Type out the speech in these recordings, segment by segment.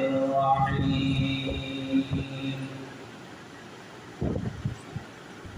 الرحيم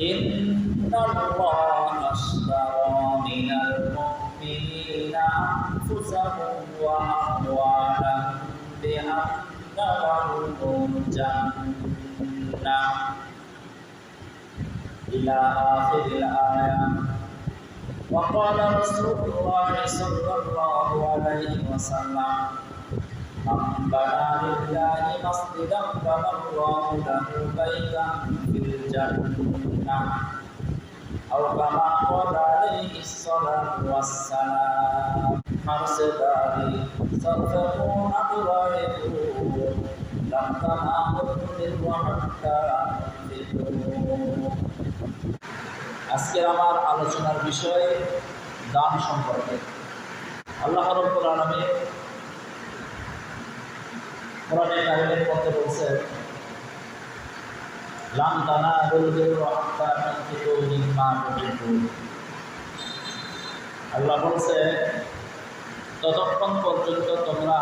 إن الله اشترى من المؤمنين أنفسهم وأموالهم بأن لهم الجنة إلى آخر الآية. وقال رسول الله صلى الله عليه وسلم من بنى لله مسجدا بنى الله له بيتا في الجنة أو كما قال عليه الصلاة والسلام حرص داري ستكون أبراهيم لم تنالوا البر حتى تنفقوا. আজকের আমার আলোচনার বিষয় দান সম্পর্কে। আল্লাহ রাব্বুল আলামিন কোরআনে কারিমের মধ্যে বলেছেন, লান তানালুল বিররা হাত্তা তুনফিকু মিম্মা তুহিব্বুন। আল্লাহ বলেছেন, ততক্ষণ পর্যন্ত তোমরা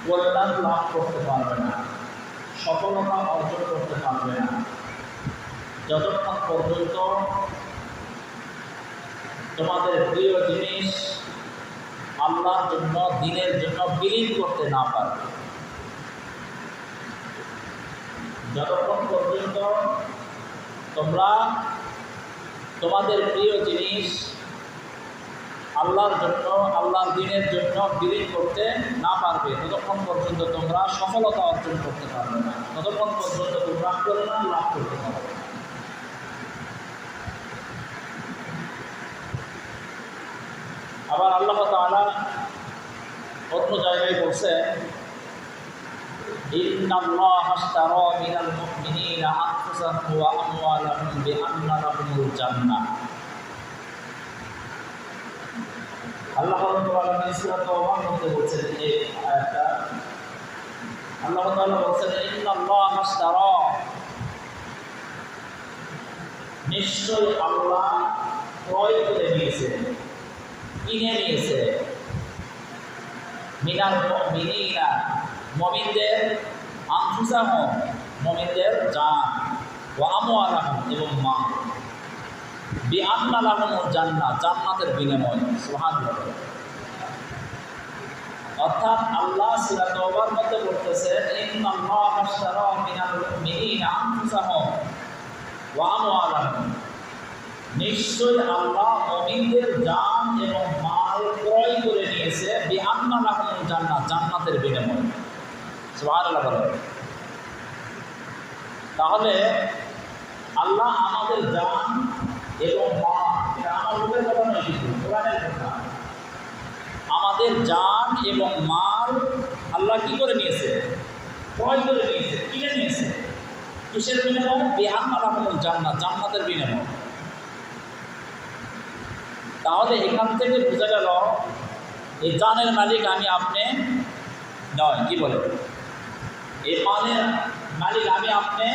কল্যাণ লাভ করতে পারবে না, সফলতা অর্জন করতে পারবে না, যতক্ষণ পর্যন্ত তোমাদের প্রিয় জিনিস আল্লাহর জন্য, দ্বীনের জন্য বিলীন করতে না পারবে। যতক্ষণ পর্যন্ত তোমরা তোমাদের প্রিয় জিনিস আল্লাহর জন্য, আল্লাহর দ্বীনের জন্য বিলীন করতে না পারবে, ততক্ষণ পর্যন্ত তোমরা সফলতা অর্জন করতে পারবে না, ততক্ষণ পর্যন্ত তোমরা কল্যাণ লাভ করতে পারবে না। আবার আল্লাহ তাআলা অন্য জায়গায় বলছেন, ইন্নাল্লাহা আশতারা মিনাল মুমিনিনা আনফুসাহুম ওয়া আমওয়ালাহুম বিআন্না লাহুমুল জান্নাহ। আল্লাহ রাব্বুল আলামিন সূরা তাওবার মধ্যে বলছেন, এই আয়াতটা আল্লাহ তাআলা বলছেন, ইন্নাল্লাহা আশতারা, নিশ্চয়ই আল্লাহ ক্রয় করে নিয়েছেন, কিনে নিয়েছে, মিনাল মুমিনিনা, মুমিনদের, আনফুসাহুম, মুমিনদের জান, ওয়া আমওয়ালাহুম, এবং মাল, বিআন্না লাহুমুল জান্নাহ, জান্নাতের বিনিময়। সুবহানাল্লাহ। অর্থাৎ আল্লাহ সূরা তাওবার মধ্যে বলতেছেন, ইন্নাল্লাহা আশতারা মিনাল মুমিনিনা আনফুসাহুম ওয়া আমওয়ালাহুম, নিশ্চয়ই আল্লাহ মুমিনদের জান এবং মাল ক্রয় করে নিয়েছে, বিআন্না লাহুমুল জান্নাহ, জান্নাতের বিনিময়ে। সুবহানাল্লাহ। তাহলে আল্লাহ আমাদের জান এবং মাল, এটা আমার লোকের কথা নয়, কিন্তু কোরআনের কথা, আমাদের জান এবং মাল আল্লাহ কি করে নিয়েছে? ক্রয় করে নিয়েছে, কিনে নিয়েছে। কিসের বিনিময়ে? বিআন্না লাহুমুল জান্নাহ, জান্নাতের বিনিময়ে। তাহলে এখান থেকে বোঝা গেল, এই জানের মালিক আমি, আপনি নয়। কি বলে? এই মালের মালিক আমি, আপনি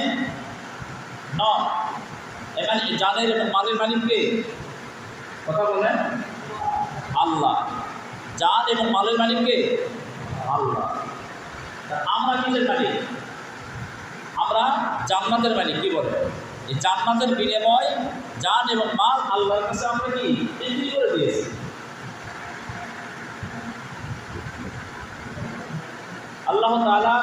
নয়। এখানে জানের এবং মালের মালিক কে? কথা বলেন। আল্লাহ। জান এবং মালের মালিক কে? আল্লাহ। আমরা কিসের মালিক? আমরা জান্নাতের মালিক। কি বলে? এই জান্নাতের বিনিময় জান এবং মাল আল্লাহর কাছে আমরা কি বিক্রি করে দিয়েছি। আল্লাহ তাআলা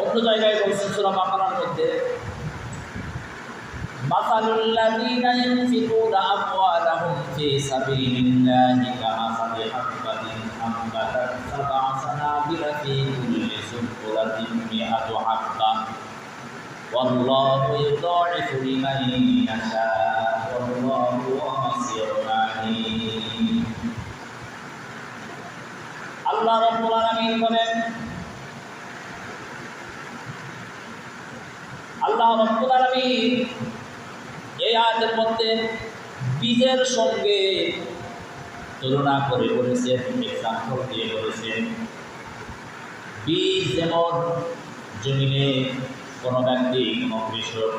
অন্য জায়গায় বলছেন সূরা বাকারার মধ্যে, মাসালুল লাযীনা ইউনফিকুনা আমওয়ালাহুম ফী সাবিলিল্লাহি কামাসালি হাববাতিন আনবাতাত সাব'a সানাবিলা ফী কুল্লি সুনবুলাতিন মিআতু হাব্বাহ ওয়াল্লাহু ইউদাইফু লিমান ইয়াশা ওয়াল্লাহু ওয়াসিউন আলীম। আল্লাহ রাব্বুল আলামিন বলেন, আল্লাহ রাব্বুল আলামিন এই আয়াতের মধ্যে বীজের সঙ্গে তুলনা করে বলেছেন, এক্সাম্পল দিয়ে বলেছেন। বীজ যেমন জমিনে কোনো ব্যক্তি, কোনো কৃষক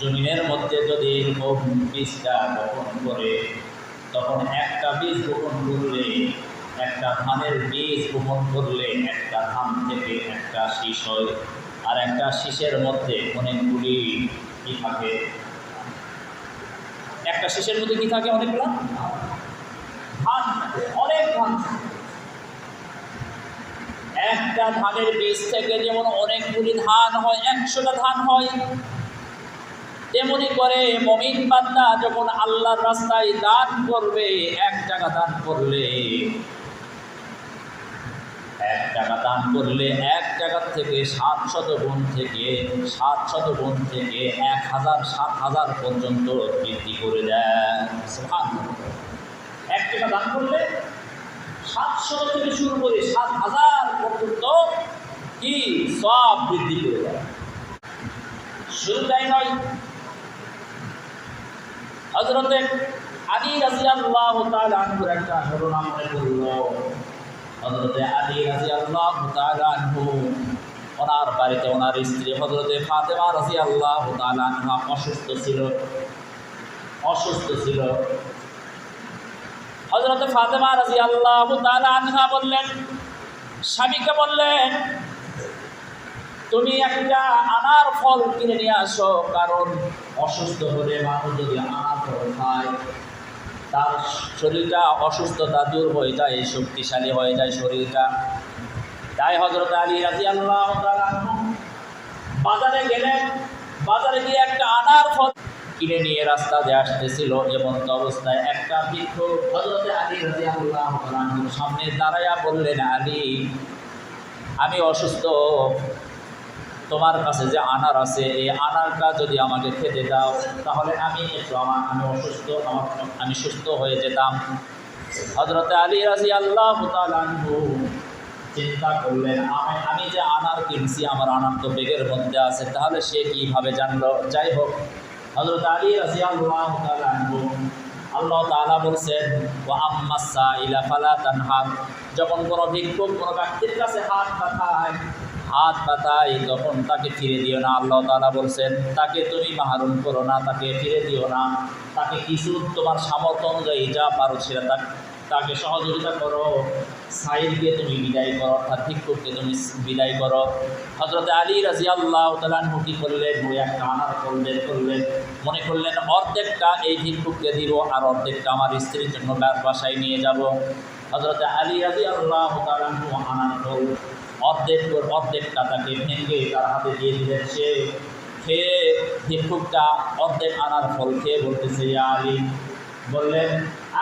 জমিনের মধ্যে যদি বীজটা বপন করে, তখন একটা বীজ বপন করলে ধানের বীজ বপন করলে একটা ধান থেকে একটা শীষ হয়, আর একটা শীষের মধ্যে অনেকগুলি কি থাকে? একটা শীষের মধ্যে কি থাকে? অনেকগুলো ধান থাকে, অনেক ধান থাকে। একটা ধানের বীজ থেকে যেমন অনেকগুলি ধান হয়, 100টা ধান হয়, তেমনি করে মুমিন বান্দা যখন আল্লাহর রাস্তায় দান করবে, 1 টাকা দান করলে, 1 টাকা দান করলে 1 টাকার থেকে 700 গুণ থেকে 1000 7,000 পর্যন্ত বৃদ্ধি করে দেয়। সুবহানাল্লাহ। 1 টাকা দান করলে 700 থেকে শুরু করে 7,000 পর্যন্ত কি সওয়াব বৃদ্ধি করে দেয়। শুধু তাই নয়, হযরতে আলী রাদিয়াল্লাহু তাআলা আনহুর একটা ঘটনা মনে পড়ল। হযরতে আলী রাদিয়াল্লাহু তাআলা আনহু, ওনার বাড়িতে ওনার স্ত্রী হযরতে ফাতেমা রাদিয়াল্লাহু তাআলা আনহা অসুস্থ ছিল। হযরতে ফাতেমা রাদিয়াল্লাহু তাআলা আনহা বললেন, স্বামীকে বললেন, তুমি একটা আনার ফল কিনে নিয়ে আসো, কারণ অসুস্থ হলে মানুষ যদি আনার ফল খায় তার শরীরটা অসুস্থতা দূর হয়ে যায়, শক্তিশালী হয়ে যায় শরীরটা। তাই হযরত আলী রাদিয়াল্লাহু তাআলা বাজারে গেলেন, বাজারে গিয়ে একটা আনার ফল কিনে নিয়ে রাস্তা দিয়ে আসতেছিল। এমন অবস্থায় একটা ভিক্ষুক হযরত আলী রাদিয়াল্লাহু তাআলার সামনে দাঁড়ায়া বললেন, আলী, আমি অসুস্থ, তোমার কাছে যে আনার আছে এই আনারটা যদি আমাকে খেতে দাও তাহলে আমি অসুস্থ, আমি সুস্থ হয়ে যেতাম। হযরত আলী রাদিয়াল্লাহু তাআলা আনহু চিন্তা করলেন, আমি যে আনার কিনছি, আমার আনার তো ব্যাগের মধ্যে আছে, তাহলে সে কিভাবে জানলো? যাই হোক, হযরত আলী রাদিয়াল্লাহু তাআলা আনহু, আল্লাহ তাআলা বলছেন, ওয়া আম্মাস সাইলা ফালা তানহার, যখন কোনো ভিক্ষুক কোনো ব্যক্তির কাছে হাত পাতায় তখন তাকে ফিরে দিও না। আল্লাহ তাআলা বলছেন, তাকে তুমি মাহরুম করো না, তাকে ফিরে দিও না, তাকে কিছু তোমার সামর্থ্য অনুযায়ী যা পারো সেটা তাকে সহযোগিতা করো। সাইলকে তুমি বিদায় করো, অর্থাৎ ভিক্ষুককে তুমি বিদায় করো। হযরত আলী রাদিয়াল্লাহু তাআলা আনহু কি করলেন? ওই একটা আনার ফল বের করলেন, মনে করলেন অর্ধেকটা এই ভিক্ষুককে দিব আর অর্ধেকটা আমার স্ত্রীর জন্য বাসায় নিয়ে যাব। হযরত আলী রাদিয়াল্লাহু তাআলা আনহু আনার ফল অর্ধেকটা তাকে ভেঙে তার হাতে দিয়ে দিলেন। সে খেয়ে ভিক্ষুকটা অর্ধেক আনার ফল খেয়ে বলতেছে, ইয়া আলী, বললেন,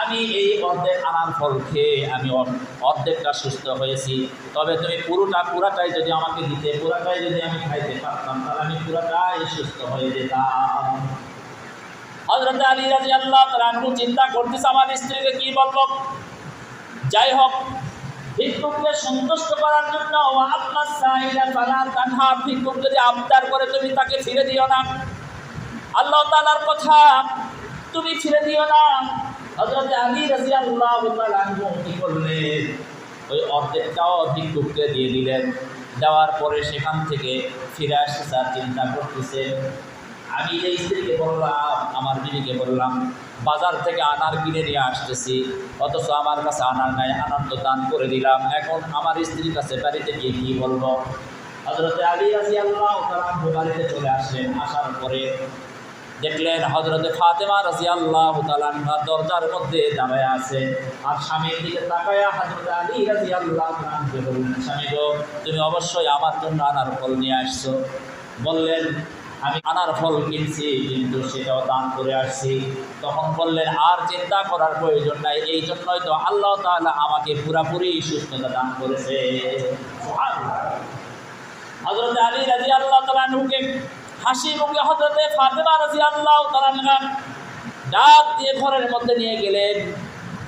আমি এই অর্ধেক আনার ফল খেয়ে আমি অর্ধেকটা সুস্থ হয়েছি, তবে তুমি পুরাটাই যদি আমাকে দিতে, পুরাটাই যদি আমি খাইতে পারতাম তাহলে আমি পুরাটাই সুস্থ হয়ে যেতাম। হযরত আলী রাদিয়াল্লাহু তাআলা আনহু চিন্তা করতেছে, আমার স্ত্রীকে কি বলবো? যাই হোক, ভিক্ষুককে সন্তুষ্ট করার জন্য, ওয়া আম্মাস সাইলা ফালা তানহার, ভিক্ষুক যদি আবদার করে তুমি তাকে ফিরে দিও না, আল্লাহ তাআলার কথা, তুমি ফিরে দিও না। হযরত আলী রাদিয়াল্লাহু তাআলা আনহু কি করলেন? ওই অর্ধেকটাও ভিক্ষুককে দিয়ে দিলেন। দেওয়ার পরে সেখান থেকে ফিরে আসতে স্যার চিন্তা করতেছে, আমি এই স্ত্রীকে বললাম, আমার বিবিকে বললাম, বাজার থেকে আনার কিনে নিয়ে আসতেছি, অথচ আমার কাছে আনার নাই, আনার তো দান করে দিলাম, এখন আমার স্ত্রীর কাছে বাড়িতে গিয়ে কী বলবো? হযরত আলী রাদিয়াল্লাহু তাআলা আনহু বাড়িতে চলে আসলেন। আসার পরে দেখলেন হযরতে ফাতেমা রাদিয়াল্লাহু তাআলা আনহা দরজার মধ্যে দাঁড়ায় আছে, আর স্বামীর দিকে তাকায়া হযরত আলী রাদিয়াল্লাহু তাআলা আনহু বললেন, স্বামী গো, তুমি অবশ্যই আমার জন্য আনার ফল নিয়ে আসছো। বললেন, আমি আনার ফল কিনছি, কিন্তু সেটাও দান করে আসছি। তখন বললেন, আর চিন্তা করার প্রয়োজন নাই, এই জন্যই তো আল্লাহ তাআলা আমাকে পুরাপুরি সুস্থতা দান করেছে। সুবহানাল্লাহ। হযরত আলী রাদিয়াল্লাহু তাআলা আনহুকে হাসি মুখে হযরতে ফাতেমা রাদিয়াল্লাহু তাআলা আনহা ডাক দিয়ে ঘরের মধ্যে নিয়ে গেলেন।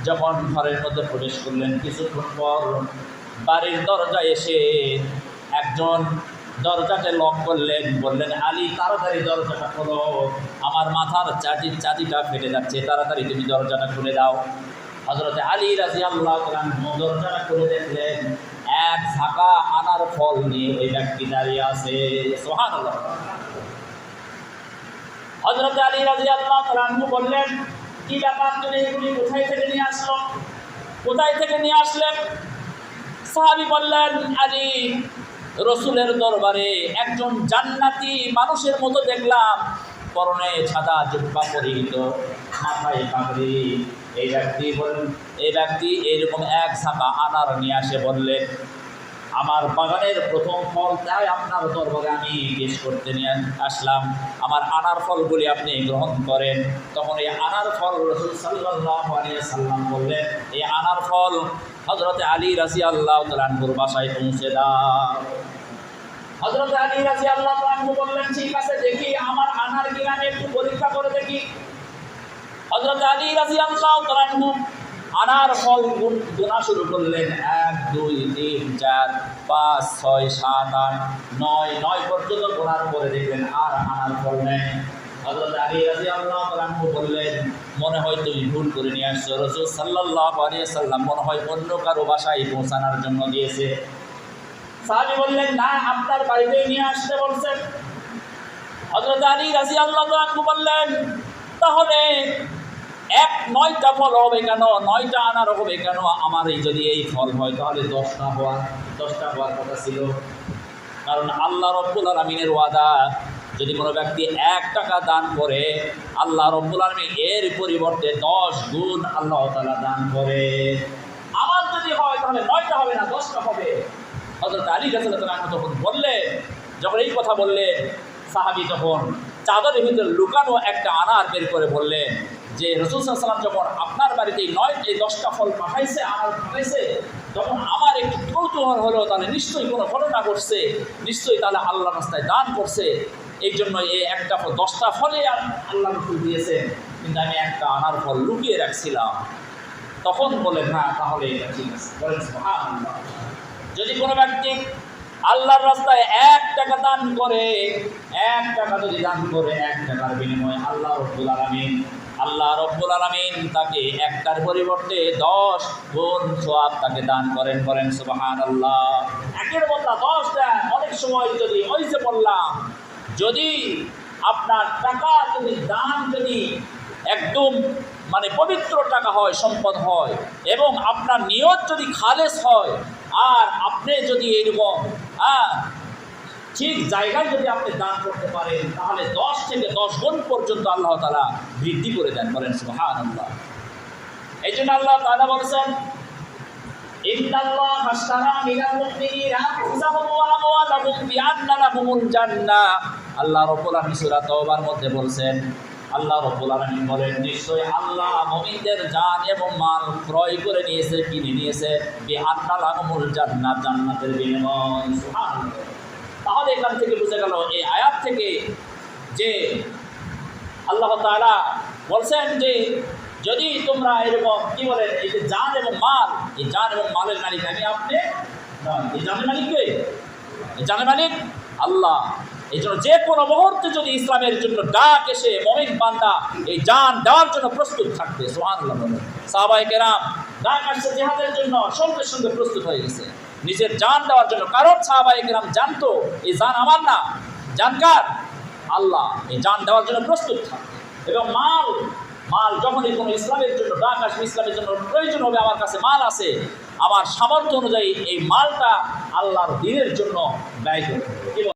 যখন ঘরের মধ্যে প্রবেশ করলেন, কিছুক্ষণ পর বাড়ির দরজায় এসে একজন দরজাকে লক করলেন। বললেন, আলী, তাড়াতাড়ি দরজাটা খোলো, আমার মাথার চাটিটা ফেটে যাচ্ছে, তাড়াতাড়ি তুমি দরজাটা খুলে দাও। হযরতে আলী রাদিয়াল্লাহু তাআলা আনহু দরজাটা খুলে দেখলেন, এক ঝাঁকা আনার ফল নিয়ে ওই ব্যক্তি দাঁড়িয়ে আছে। সুবহানাল্লাহ। হযরত আলী রাদিয়াল্লাহু তাআলা আনহু বললেন, কি ব্যাপার, তুমি এগুলি কোথায় থেকে নিয়ে আসলেন? সাহাবী বললেন, আলী, রসুলের দরবারে একজন জান্নাতি মানুষের মতো দেখলাম, পরনে সাদা জুব্বা পরিহিত, মাথায় পাগড়ি। এই ব্যক্তি এইরকম এক ঝাঁকা আনার নিয়ে আসে বললেন, আমার বাগানের প্রথম ফল তাই আপনার দরবারে আমি পেশ করতে নিয়ে আসলাম, আমার আনার ফলগুলি আপনি গ্রহণ করেন। তখন এই আনার ফল রাসূল সাল্লাল্লাহু আলাইহি ওয়াসাল্লাম বললেন, এই আনার ফল হযরত আলী রাদিয়াল্লাহু তাআলা আনহুর বাসায় পৌঁছে দাও। হযরত আলী রাদিয়াল্লাহু তাআলা আনহু বললেন, ঠিক আছে, দেখি আমার আনার কিনা আমি একটু পরীক্ষা করে দেখি। হযরত আলী রাদিয়াল্লাহু তাআলা আনহু আনার ফল গোনা শুরু করলেন। 1 2 3 4 5 6 7 8 9 পর্যন্ত গোনার পরে দেখলেন আর আনার ফল নেই। হযরত আলী রাদিয়াল্লাহু তাআলা আনহু বললেন, মনে হয় তুমি ভুল করে নিয়ে আসছো, রাসূল সাল্লাল্লাহু আলাইহি ওয়াসাল্লাম মনে হয় অন্য কারো বাসায় পৌঁছানোর জন্য দিয়েছে। সাহাবী বললেন, না, আপনার বাড়িতেই নিয়ে আসতে বলছেন। হযরত আলী রাদিয়াল্লাহু তাআলা আনহু বললেন, তাহলে 9টা ফল হবে কেন, 9টা আনার হবে কেন? আমার যদি এই ফল হয় তাহলে 10টা হওয়ার কথা ছিল। কারণ আল্লাহ রাব্বুল আলামিনের ওয়াদা, যদি কোনো ব্যক্তি 1 টাকা দান করে, আল্লাহ রাব্বুল আলামিন এর পরিবর্তে 10 গুণ আল্লাহ তাআলা দান করে। আমার যদি হয় তাহলে 9টা হবে না, 10টা হবে। হযরত আলী রাদিয়াল্লাহু তাআলা তখন বললেন, যখন এই কথা বললেন, সাহাবী তখন চাদরের ভিতরে লুকানো একটা আনার বের করে বললেন যে, রাসূল সাল্লাল্লাহু আলাইহি ওয়াসাল্লাম যখন আপনার বাড়িতে 10টা ফল পাঠাইছে, আনার পাঠাইছে, তখন আমার একটু কৌতূহল হলো, তাহলে নিশ্চয়ই কোনো ঘটনা ঘটছে, নিশ্চয়ই তাহলে আল্লাহর রাস্তায় দান করছে, এই জন্য এই 10টা ফলে আল্লাহ রাসূল দিয়েছেন, কিন্তু আমি একটা আনার ফল লুকিয়ে রাখছিলাম। তখন বলেন, হ্যাঁ, তাহলে এটা ঠিক আছে। বলেন সুবহানাল্লাহ। যদি কোনো ব্যক্তি আল্লাহর রাস্তায় 1 টাকা দান করে, 1 টাকা যদি দান করে, 1 টাকার বিনিময়ে আল্লাহ রাব্বুল আলামিন তাকে 1টার পরিবর্তে 10 গুণ সওয়াব তাকে দান করেন। বলেন সুবহানাল্লাহ। 1-এর বদলা 10 দেন। অনেক সময় যদি ওই যে বললাম, যদি আপনার টাকা দান একদম পবিত্র টাকা হয়, সম্পদ হয়, এবং আপনার নিয়ত যদি খালেস হয়, আর আপনি যদি এইরকম ঠিক জায়গায় যদি আপনি দান করতে পারেন, তাহলে 10 থেকে 10 গুণ পর্যন্ত আল্লাহ তাআলা বৃদ্ধি করে দেন। বলেন সুবহানাল্লাহ। এই জন্য আল্লাহ তাআলা বলেছেন, ইন্নাল্লাহা আশতারা মিনাল মুমিনিনা আনফুসাহুম ওয়া আমওয়ালাহুম বিআন্না লাহুমুল জান্নাহ। আল্লাহ রাব্বুল আলামিন সূরা তাওবার মধ্যে বলছেন, আল্লাহ রাব্বুল আলামিন বলেন, নিশ্চয় আল্লাহ মুমিনদের জান এবং মাল ক্রয় করে নিয়েছে, কিনে নিয়েছে, বিআন্না লাহুমুল জান্নাহ, জান্নাতের বিনিময়। সুবহানাল্লাহ। তাহলে এখান থেকে বুঝে গেল, এই আয়াত থেকে, যে আল্লাহ তাআলা বলছেন যে যদি তোমরা এরকম এই যে জান এবং মাল, এই জান এবং মালের মালিক আমি, আপনি নয়। এই জানের মালিক কে? এই জানের মালিক আল্লাহ। এই জন্য যে কোনো মুহূর্তে যদি ইসলামের জন্য ডাক এসে, মুমিন বান্দা এই জান দেওয়ার জন্য প্রস্তুত থাকবে। সুবহানাল্লাহ। সাহাবায়ে কেরাম ডাক আসছে জিহাদের জন্য, সঙ্গে সঙ্গে প্রস্তুত হয়ে গেছে নিজের জান দেওয়ার জন্য। কারণ সাহাবায়ে কেরাম জানতো এই জান আমার না, জান কার? আল্লাহ। এই জান দেওয়ার জন্য প্রস্তুত থাকবে। এবং মাল যখনই কোনো ইসলামের জন্য ডাক আসবে, ইসলামের জন্য প্রয়োজন হবে, আমার কাছে মাল আছে, আমার সামর্থ্য অনুযায়ী এই মালটা আল্লাহর দ্বীনের জন্য ব্যয় করতে হবে।